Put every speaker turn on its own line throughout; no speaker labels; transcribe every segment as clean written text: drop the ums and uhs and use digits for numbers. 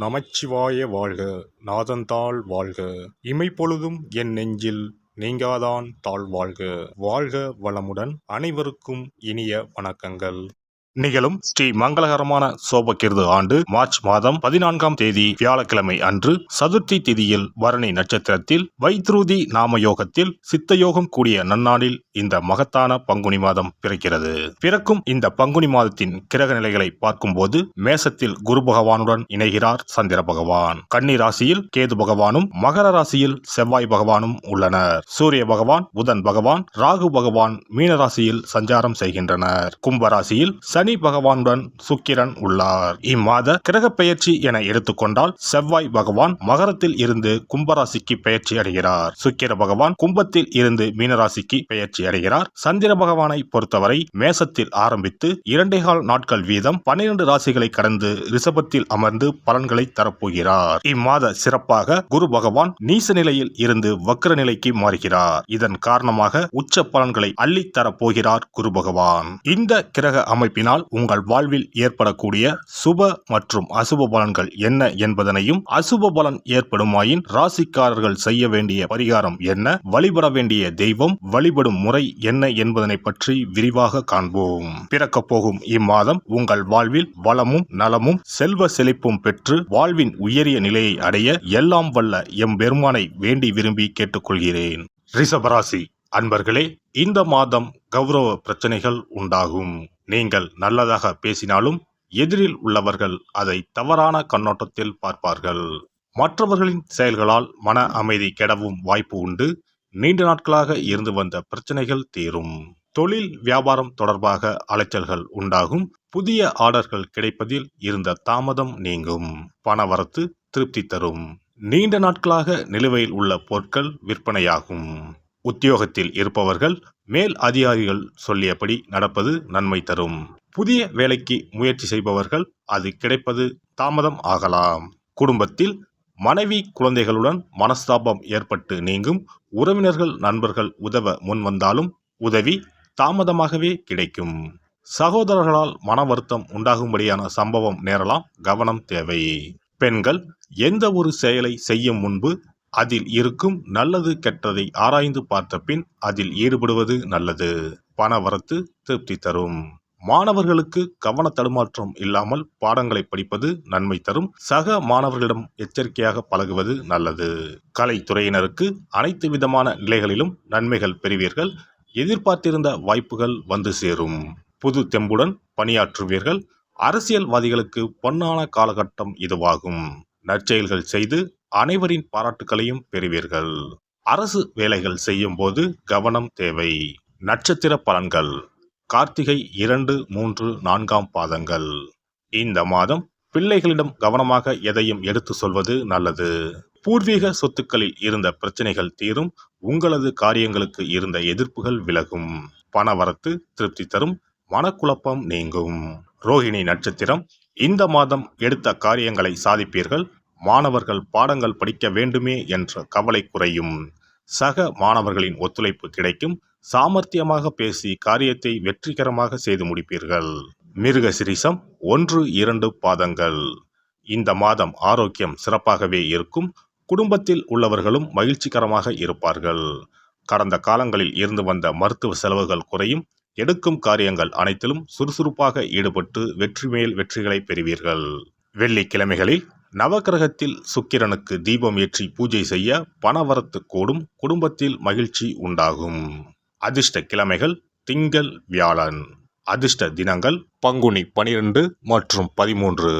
நமச்சிவாய வாழ்க. நாதன்தாள் வாழ்க. இமைப்பொழுதும் என் நெஞ்சில் நீங்காதான் தாழ் வாழ்க. வாழ்க வளமுடன். அனைவருக்கும் இனிய வணக்கங்கள். நிகழும் ஸ்ரீ மங்களகரமான சோபகிருது ஆண்டு மார்ச் மாதம் 14ஆம் தேதி வியாழக்கிழமை அன்று சதுர்த்தி திதியில் பரணி நட்சத்திரத்தில் வைத்ருதி நாம யோகத்தில் சித்தயோகம் கூடிய நன்னாளில் இந்த மகத்தான பங்குனி மாதம் பிறக்கிறது. பிறக்கும் இந்த பங்குனி மாதத்தின் கிரக நிலைகளை பார்க்கும்போது மேசத்தில் குரு பகவானுடன் இணைகிறார் சந்திர பகவான். கன்னி ராசியில் கேது பகவானும் மகர ராசியில் செவ்வாய் பகவானும் உள்ளனர். சூரிய பகவான் புதன் பகவான் ராகு பகவான் மீன ராசியில் சஞ்சாரம் செய்கின்றனர். கும்பராசியில் சனி பகவானுடன் சுக்கிரன் உள்ளார். இம்மாத கிரக பெயர்ச்சி என எடுத்துக்கொண்டால் செவ்வாய் பகவான் மகரத்தில் இருந்து கும்பராசிக்கு பெயர்ச்சி அடைகிறார். சுக்கிர பகவான் கும்பத்தில் இருந்து மீனராசிக்கு பெயர்ச்சி அடைகிறார். சந்திர பகவானை பொறுத்தவரை மேசத்தில் ஆரம்பித்து 2.25 நாட்கள் வீதம் 12 ராசிகளை கடந்து ரிஷபத்தில் அமர்ந்து பலன்களை தரப்போகிறார். இம்மாத சிறப்பாக குரு பகவான் நீச நிலையில் இருந்து வக்ர நிலைக்கு மாறுகிறார். இதன் காரணமாக உச்ச பலன்களை அள்ளி தரப்போகிறார் குரு பகவான். இந்த கிரக அமைப்பினால் உங்கள் வாழ்வில் ஏற்படக்கூடிய சுப மற்றும் அசுப பலன்கள் என்ன என்பதனையும், அசுப பலன் ஏற்படுமாயின் ராசிக்காரர்கள் செய்ய வேண்டிய பரிகாரம் என்ன, வழிபட வேண்டிய தெய்வம், வழிபடும் முறை என்ன என்பதனை பற்றி விரிவாக காண்போம். பிறக்க போகும் இம்மாதம் உங்கள் வாழ்வில் வளமும் நலமும் செல்வ செழிப்பும் பெற்று வாழ்வின் உயரிய நிலையை அடைய எல்லாம் வல்ல எம்பெருமானை வேண்டி விரும்பி கேட்டுக்கொள்கிறேன். ரிஷபராசி அன்பர்களே, இந்த மாதம் கௌரவ பிரச்சனைகள் உண்டாகும். நீங்கள் நல்லதாக பேசினாலும் எதிரில் உள்ளவர்கள் அதை தவறான கண்ணோட்டத்தில் பார்ப்பார்கள். மற்றவர்களின் செயல்களால் மன அமைதி கெடவும் வாய்ப்பு உண்டு. நீண்ட நாட்களாக இருந்து வந்த பிரச்சனைகள் தீரும். தொழில் வியாபாரம் தொடர்பாக அலைச்சல்கள் உண்டாகும். புதிய ஆர்டர்கள் கிடைப்பதில் இருந்த தாமதம் நீங்கும். பணவரத்து திருப்தி தரும். நீண்ட நாட்களாக நிலுவையில் உள்ள பொருட்கள் விற்பனையாகும். உத்தியோகத்தில் இருப்பவர்கள் மேல் அதிகாரிகள் சொல்லியபடி நடப்பது நன்மை தரும். புதிய வேலைக்கு முயற்சி செய்பவர்கள் அது கிடைப்பது தாமதம் ஆகலாம். குடும்பத்தில் மனைவி குழந்தைகளுடன் மனஸ்தாபம் ஏற்பட்டு நீங்கும். உறவினர்கள் நண்பர்கள் உதவ முன்வந்தாலும் உதவி தாமதமாகவே கிடைக்கும். சகோதரர்களால் மன வருத்தம் உண்டாகும்படியான சம்பவம் நேரலாம். கவனம் தேவை. பெண்கள் எந்த ஒரு செயலை செய்யும் முன்பு அதில் இருக்கும் நல்லது கெட்டதை ஆராய்ந்து பார்த்த பின் அதில் ஈடுபடுவது நல்லது. பணவரத்து திருப்தி தரும். மாணவர்களுக்கு கவன தடுமாற்றம் இல்லாமல் பாடங்களை படிப்பது நன்மை தரும். சக மாணவர்களிடம் எச்சரிக்கையாக பழகுவது நல்லது. கலைத்துறையினருக்கு அனைத்து விதமான நிலைகளிலும் நன்மைகள் பெறுவீர்கள். எதிர்பார்த்திருந்த வாய்ப்புகள் வந்து சேரும். புது தெம்புடன் பணியாற்றுவீர்கள். அரசியல்வாதிகளுக்கு பொன்னான காலகட்டம் இதுவாகும். நற்செயல்கள் செய்து அனைவரின் பாராட்டுகளையும் பெறுவீர்கள். அரசு வேலைகள் செய்யும் போது கவனம் தேவை. நட்சத்திர பலன்கள். கார்த்திகை 2, 3, 4ஆம் பாதங்கள். இந்த மாதம் பிள்ளைகளிடம் கவனமாக எதையும் எடுத்து சொல்வது நல்லது. பூர்வீக சொத்துக்களில் இருந்த பிரச்சனைகள் தீரும். உங்களது காரியங்களுக்கு இருந்த எதிர்ப்புகள் விலகும். பணவரத்து திருப்தி தரும். மனக்குழப்பம் நீங்கும். ரோகிணி நட்சத்திரம். இந்த மாதம் எடுத்த காரியங்களை சாதிப்பீர்கள். மாணவர்கள் பாடங்கள் படிக்க வேண்டுமே என்ற கவலை குறையும். சக மாணவர்களின் ஒத்துழைப்பு கிடைக்கும். சாமர்த்தியமாக பேசி காரியத்தை வெற்றிகரமாக செய்து முடிப்பீர்கள். மிருகசிரிசம் 1, 2 பாதங்கள். இந்த மாதம் ஆரோக்கியம் சிறப்பாகவே இருக்கும். குடும்பத்தில் உள்ளவர்களும் மகிழ்ச்சிகரமாக இருப்பார்கள். கடந்த காலங்களில் இருந்து வந்த மருத்துவ செலவுகள் குறையும். எடுக்கும் காரியங்கள் அனைத்திலும் சுறுசுறுப்பாக ஈடுபட்டு வெற்றி மேல் வெற்றிகளை பெறுவீர்கள். வெள்ளிக்கிழமைகளில் நவக்கிரகத்தில் சுக்கிரனுக்கு தீபம் ஏற்றி பூஜை செய்ய பணவரத்து கூடும். குடும்பத்தில் மகிழ்ச்சி உண்டாகும். அதிர்ஷ்ட கிழமைகள் திங்கள் வியாழன். அதிர்ஷ்ட தினங்கள் பங்குனி 12 மற்றும் 13.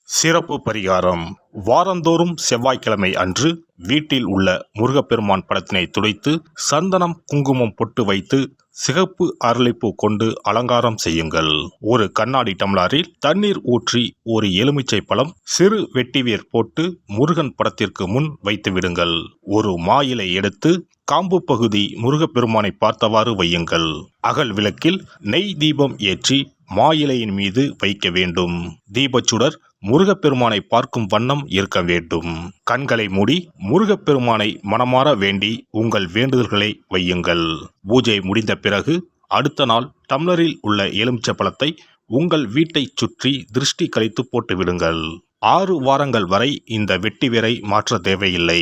சிறப்பு பரிகாரம். வாரந்தோறும் செவ்வாய்க்கிழமை அன்று வீட்டில் உள்ள முருகப்பெருமான் படத்தினை துடைத்து சந்தனம் குங்குமம் பொட்டு வைத்து சிகப்பு அரளிப்பூ கொண்டு அலங்காரம் செய்யுங்கள். ஒரு கண்ணாடி டம்ளரில் தண்ணீர் ஊற்றி ஒரு எலுமிச்சை பழம் சிறு வெட்டிவேர் போட்டு முருகன் படத்திற்கு முன் வைத்து விடுங்கள். ஒரு மா இலை எடுத்து காம்பு பகுதி முருகப்பெருமானை பார்த்தவாறு வையுங்கள். அகல் விளக்கில் நெய் தீபம் ஏற்றி மா இலையின் மீது வைக்க வேண்டும். தீபச்சுடர் முருகப்பெருமானை பார்க்கும் வண்ணம் இருக்க வேண்டும். கண்களை மூடி முருகப்பெருமானை மனமாற வேண்டி உங்கள் வேண்டுதல்களை வையுங்கள். பூஜை முடிந்த பிறகு அடுத்த நாள் டம்ளரில் உள்ள எலுமிச்சை பழத்தை உங்கள் வீட்டை சுற்றி திருஷ்டி கழித்து போட்டு விடுங்கள். 6 வாரங்கள் வரை இந்த வெட்டி வேரை மாற்ற தேவையில்லை.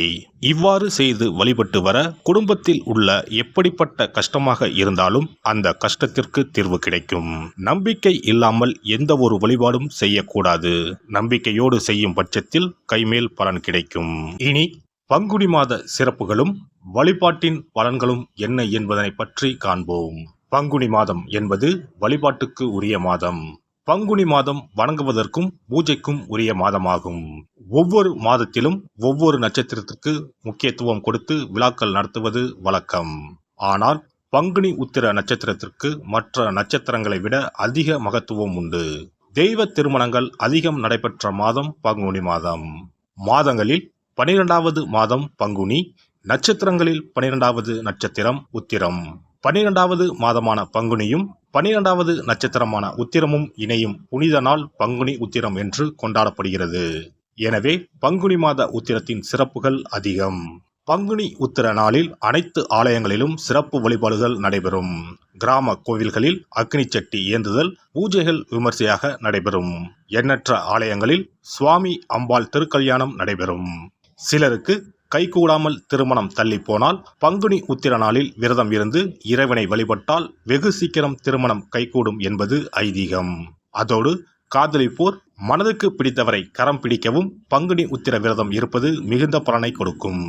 இவ்வாறு செய்து வழிபட்டு வர குடும்பத்தில் உள்ள எப்படிப்பட்ட கஷ்டமாக இருந்தாலும் அந்த கஷ்டத்திற்கு தீர்வு கிடைக்கும். நம்பிக்கை இல்லாமல் எந்த ஒரு வழிபாடும் செய்யக்கூடாது. நம்பிக்கையோடு செய்யும் பட்சத்தில் கைமேல் பலன் கிடைக்கும். இனி பங்குனி மாத சிறப்புகளும் வழிபாட்டின் பலன்களும் என்ன என்பதனை பற்றி காண்போம். பங்குனி மாதம் என்பது வழிபாட்டுக்கு உரிய மாதம். பங்குனி மாதம் வணங்குவதற்கும் பூஜைக்கும் உரிய மாதமாகும். ஒவ்வொரு மாதத்திலும் ஒவ்வொரு நட்சத்திரத்திற்கு முக்கியத்துவம் கொடுத்து விழாக்கள் நடத்துவது வழக்கம். ஆனால் பங்குனி உத்திர நட்சத்திரத்திற்கு மற்ற நட்சத்திரங்களை விட அதிக மகத்துவம் உண்டு. தெய்வ திருமணங்கள் அதிகம் நடைபெற்ற மாதம் பங்குனி மாதம். மாதங்களில் 12வது மாதம் பங்குனி, நட்சத்திரங்களில் 12வது நட்சத்திரம் உத்திரம். 12வது மாதமான பங்குனியும் 12வது நட்சத்திரமான உத்திரமும் இணையும் புனித நாள் பங்குனி உத்திரம் என்று கொண்டாடப்படுகிறது. எனவே பங்குனி மாத உத்திரத்தின் சிறப்புகள் அதிகம். பங்குனி உத்திர நாளில் அனைத்து ஆலயங்களிலும் சிறப்பு வழிபாடுகள் நடைபெறும். கிராம கோவில்களில் அக்னி சட்டி ஏந்துதல், பூஜைகள் விமர்சையாக நடைபெறும். எண்ணற்ற ஆலயங்களில் சுவாமி அம்பாள் திருக்கல்யாணம் நடைபெறும். சிலருக்கு கைகூடாமல் திருமணம் தள்ளி போனால் பங்குனி உத்திர நாளில் விரதம் இருந்து இறைவனை வழிபட்டால் வெகு சீக்கிரம் திருமணம் கைகூடும் என்பது ஐதீகம். அதோடு காதலிப்போர் மனதுக்கு பிடித்தவரை கரம் பிடிக்கவும் பங்குனி உத்திர விரதம் இருப்பது மிகுந்த பலனை கொடுக்கும்.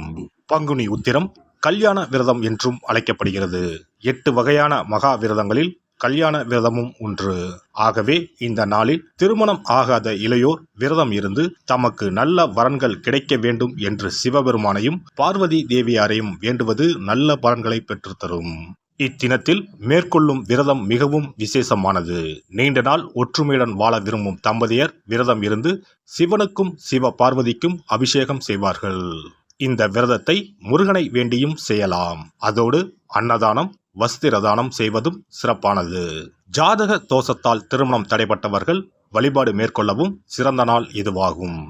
பங்குனி உத்திரம் கல்யாண விரதம் என்றும் அழைக்கப்படுகிறது. 8 வகையான மகா விரதங்களில் கல்யாண விரதமும் ஒன்று. ஆகவே இந்த நாளில் திருமணம் ஆகாத இளையோர் விரதம் இருந்து தமக்கு நல்ல வரன்கள் கிடைக்க வேண்டும் என்று சிவபெருமானையும் பார்வதி தேவியாரையும் வேண்டுவது நல்ல பலன்களை பெற்றுத்தரும். இத்தினத்தில் மேற்கொள்ளும் விரதம் மிகவும் விசேஷமானது. நீண்ட நாள் ஒற்றுமையுடன் வாழ விரும்பும் தம்பதியர் விரதம் இருந்து சிவனுக்கும் சிவ பார்வதிக்கும் அபிஷேகம் செய்வார்கள். இந்த விரதத்தை முருகனை வேண்டியும் செய்யலாம். அதோடு அன்னதானம், வஸ்திரதானம் செய்வதும் சிறப்பானது. ஜாதக தோஷத்தால் திருமணம் தடைபட்டவர்கள் வழிபாடு மேற்கொள்ளவும் சிறந்த நாள் இதுவாகும்.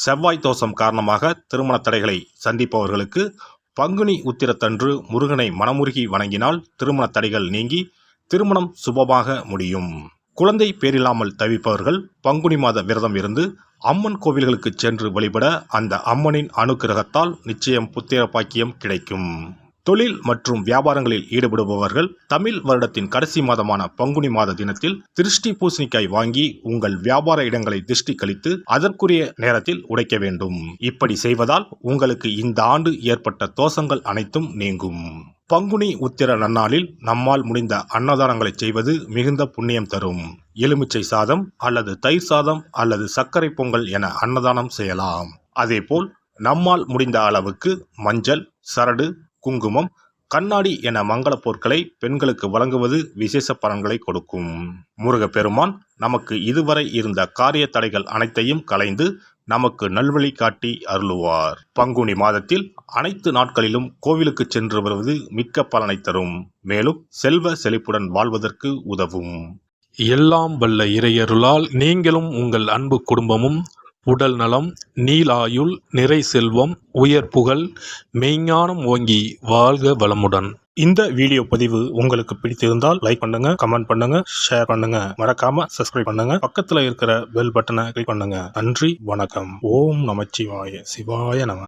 செவ்வாய் தோஷம் காரணமாக திருமண தடைகளை சந்திப்பவர்களுக்கு பங்குனி உத்திரத்தன்று முருகனை மனமுருகி வணங்கினால் திருமண தடைகள் நீங்கி திருமணம் சுபமாக முடியும். குழந்தை பேரில்லாமல் தவிப்பவர்கள் பங்குனி மாத விரதம் இருந்து அம்மன் கோவில்களுக்கு சென்று வழிபட அந்த அம்மனின் அனுக்கிரகத்தால் நிச்சயம் புத்திர பாக்கியம் கிடைக்கும். தொழில் மற்றும் வியாபாரங்களில் ஈடுபடுபவர்கள் தமிழ் வருடத்தின் கடைசி மாதமான பங்குனி மாத தினத்தில் திருஷ்டி பூசணிக்காய் வாங்கி உங்கள் வியாபார இடங்களை திருஷ்டி கழித்து அதற்குரிய நேரத்தில் உடைக்க வேண்டும். இப்படி செய்வதால் உங்களுக்கு இந்த ஆண்டு ஏற்பட்ட தோஷங்கள் அனைத்தும் நீங்கும். பங்குனி உத்திர நன்னாளில் நம்மால் முடிந்த அன்னதானங்களை செய்வது மிகுந்த புண்ணியம் தரும். எலுமிச்சை சாதம் அல்லது தயிர் சாதம் அல்லது சர்க்கரை பொங்கல் என அன்னதானம் செய்யலாம். அதேபோல் நம்மால் முடிந்த அளவுக்கு மஞ்சள், சரடு, குங்குமம், கண்ணாடி என மங்கள பொருட்களை பெண்களுக்கு வழங்குவது விசேஷ பலன்களை கொடுக்கும். முருகப்பெருமான் நமக்கு இதுவரை இருந்த காரிய தடைகள் அனைத்தையும் களைந்து நமக்கு நல்வழி காட்டி அருளுவார். பங்குனி மாதத்தில் அனைத்து நாட்களிலும் கோவிலுக்கு சென்று வருவது மிக்க பலனை தரும். மேலும் செல்வ செழிப்புடன் வாழ்வதற்கு உதவும்.
எல்லாம் வல்ல இறையருளால் நீங்களும் உங்கள் அன்பு குடும்பமும் உடல் நலம், நீலாயுள், நிறை செல்வம், உயர் புகழ், மெய்ஞானம் ஓங்கி வாழ்க வளமுடன்.
இந்த வீடியோ பதிவு உங்களுக்கு பிடித்திருந்தால் லைக் பண்ணுங்க, கமெண்ட் பண்ணுங்க, ஷேர் பண்ணுங்க. மறக்காம சப்ஸ்கிரைப் பண்ணுங்க. பக்கத்துல இருக்கிற பெல் பட்டனை கிளிக் பண்ணுங்க. நன்றி, வணக்கம். ஓம் நமச்சிவாய. சிவாய நம.